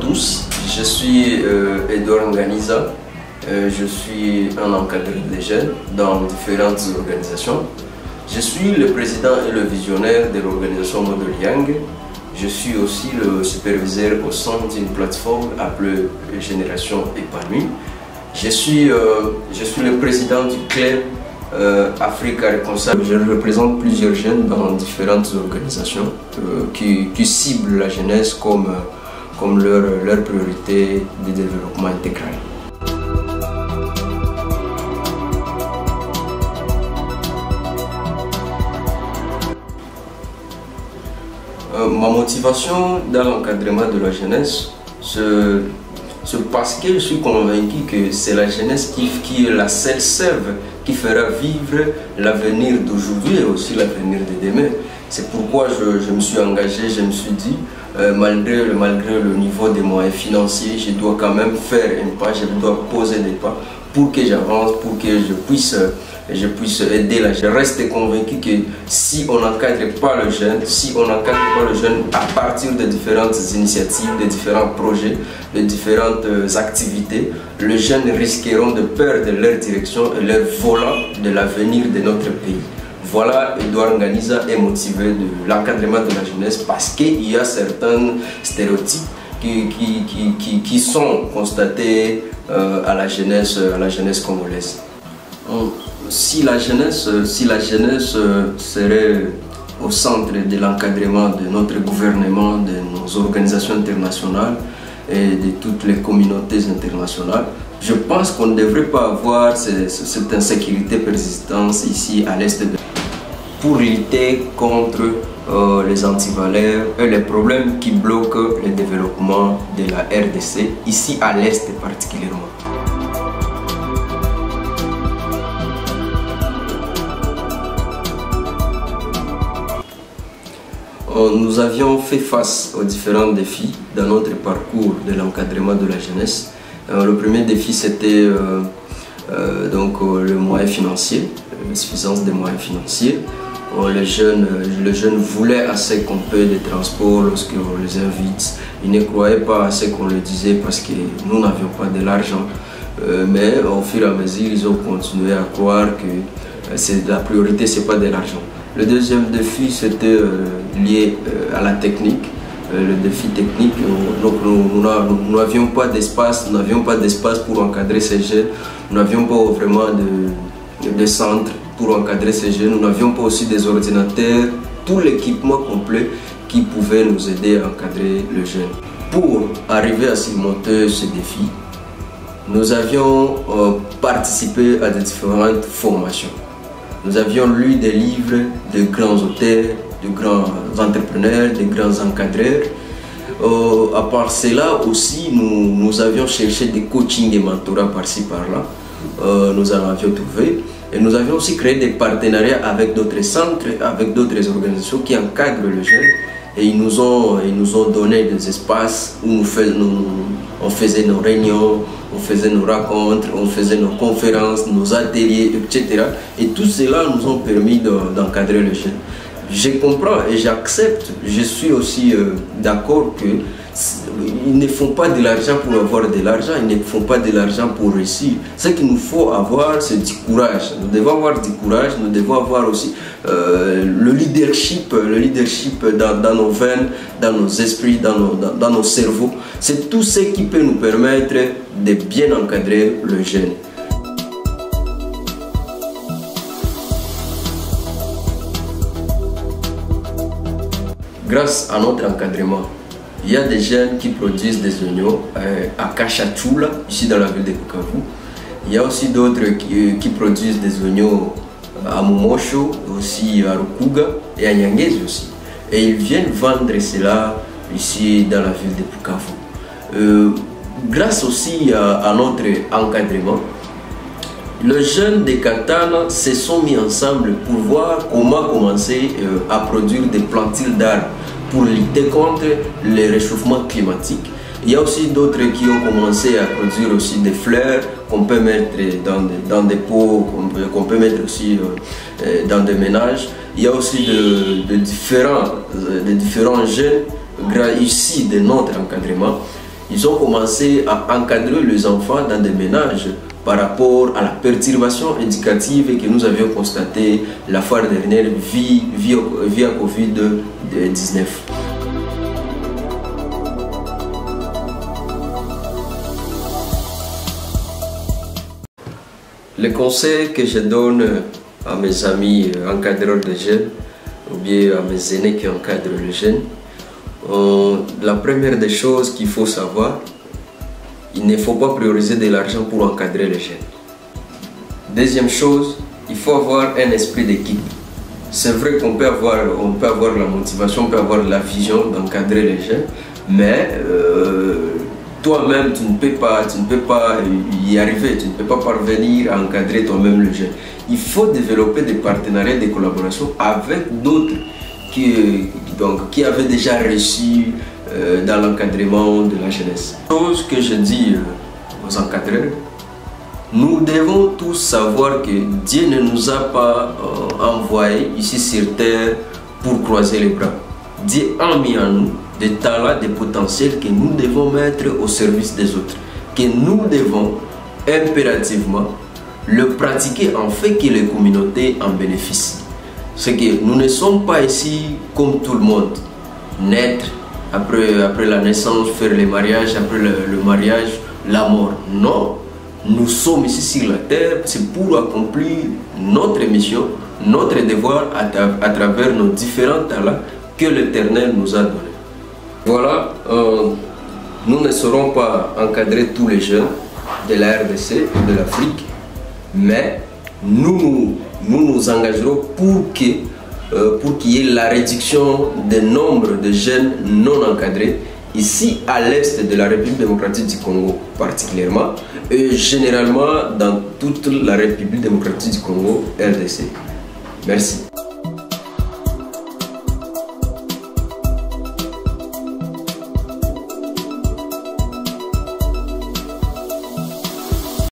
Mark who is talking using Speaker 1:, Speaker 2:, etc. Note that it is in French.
Speaker 1: tous, je suis Edouard Nganiza, je suis un encadreur des jeunes dans différentes organisations. Je suis le président et le visionnaire de l'organisation Model Young. Je suis aussi le superviseur au sein d'une plateforme appelée Génération Épanouie. Je suis le président du club Africa Reconcile. Je représente plusieurs jeunes dans différentes organisations qui ciblent la jeunesse comme leur priorité de développement intégral. Ma motivation dans l'encadrement de la jeunesse, c'est parce que je suis convaincu que c'est la jeunesse qui est la seule sève qui fera vivre l'avenir d'aujourd'hui et aussi l'avenir de demain. C'est pourquoi je me suis engagé, je me suis dit, malgré le niveau des moyens financiers, je dois quand même faire un pas, je dois poser des pas pour que j'avance, pour que je puisse aider la jeunesse. Je reste convaincu que si on n'encadre pas le jeune, à partir de différentes initiatives, de différents projets, de différentes activités, les jeunes risqueront de perdre leur direction et leur volant de l'avenir de notre pays. Voilà, Edouard Nganiza est motivé de l'encadrement de la jeunesse parce qu'il y a certains stéréotypes qui sont constatés à la jeunesse congolaise. Si la jeunesse serait au centre de l'encadrement de notre gouvernement, de nos organisations internationales et de toutes les communautés internationales, je pense qu'on ne devrait pas avoir cette insécurité persistante ici à l'est pour lutter contre les antivaleurs et les problèmes qui bloquent le développement de la RDC, ici à l'est particulièrement. Nous avions fait face aux différents défis dans notre parcours de l'encadrement de la jeunesse. Le premier défi, c'était le moyen financier, l'insuffisance des moyens financiers. Les jeunes voulaient assez qu'on paie des transports lorsqu'on les invite. Ils ne croyaient pas à ce qu'on leur disait parce que nous n'avions pas de l'argent. Mais au fur et à mesure, ils ont continué à croire que la priorité, ce n'est pas de l'argent. Le deuxième défi, c'était lié à la technique, le défi technique. Donc, nous n'avions pas d'espace, pour encadrer ces jeunes. Nous n'avions pas vraiment de centre pour encadrer ces jeunes. Nous n'avions pas aussi des ordinateurs, tout l'équipement complet qui pouvait nous aider à encadrer le jeune. Pour arriver à surmonter ce défi, nous avions participé à de différentes formations. Nous avions lu des livres de grands auteurs, de grands entrepreneurs, de grands encadreurs. À part cela aussi, nous avions cherché des coachings et mentorats par-ci par-là. Nous en avions trouvé. Et nous avions aussi créé des partenariats avec d'autres centres, avec d'autres organisations qui encadrent le jeune. Et ils nous ont donné des espaces où on faisait nos réunions, on faisait nos rencontres, on faisait nos conférences, nos ateliers, etc. Et tout cela nous a permis d'encadrer le jeune. Je comprends et j'accepte, je suis aussi d'accord qu'ils ne font pas de l'argent pour avoir de l'argent, ils ne font pas de l'argent pour réussir. Ce qu'il nous faut avoir, c'est du courage. Nous devons avoir du courage, nous devons avoir aussi le leadership dans nos veines, dans nos esprits, dans nos cerveaux. C'est tout ce qui peut nous permettre de bien encadrer le jeune. Grâce à notre encadrement, il y a des jeunes qui produisent des oignons à Kachachula, ici dans la ville de Bukavu. Il y a aussi d'autres qui produisent des oignons à Momosho, aussi à Rukuga et à Nyangezi aussi. Et ils viennent vendre cela ici dans la ville de Bukavu. Grâce aussi à notre encadrement, les jeunes de Katana se sont mis ensemble pour voir comment commencer à produire des plantules d'arbres pour lutter contre le réchauffement climatique. Il y a aussi d'autres qui ont commencé à produire aussi des fleurs qu'on peut mettre dans des pots, qu'on peut mettre aussi dans des ménages. Il y a aussi de différents jeunes issus de notre encadrement ils ont commencé à encadrer les enfants dans des ménages par rapport à la perturbation éducative que nous avions constatée la fois dernière via Covid-19. Le conseil que je donne à mes amis encadreurs de jeunes ou bien à mes aînés qui encadrent les jeunes, la première des choses qu'il faut savoir, il ne faut pas prioriser de l'argent pour encadrer les jeunes. Deuxième chose, il faut avoir un esprit d'équipe. C'est vrai qu'on peut avoir la motivation, on peut avoir la vision d'encadrer les jeunes, mais toi-même, tu ne peux pas y arriver, tu ne peux pas parvenir à encadrer toi-même le jeune. Il faut développer des partenariats, des collaborations avec d'autres qui avaient déjà reçu dans l'encadrement de la jeunesse. Chose que je dis aux encadreurs, nous devons tous savoir que Dieu ne nous a pas envoyés ici sur terre pour croiser les bras. Dieu a mis en nous des talents, des potentiels que nous devons mettre au service des autres, que nous devons impérativement le pratiquer en fait que les communautés en bénéficient. C'est que nous ne sommes pas ici comme tout le monde, naître, après la naissance, faire le mariage, après le mariage, la mort. Non, nous sommes ici sur la terre, c'est pour accomplir notre mission, notre devoir à travers nos différents talents que l'Éternel nous a donnés. Voilà, nous ne saurons pas encadrer tous les jeunes de la RDC et de l'Afrique, mais nous nous engagerons pour qu'il y ait la réduction du nombre de jeunes non encadrés ici à l'est de la République démocratique du Congo particulièrement et généralement dans toute la République démocratique du Congo RDC. Merci.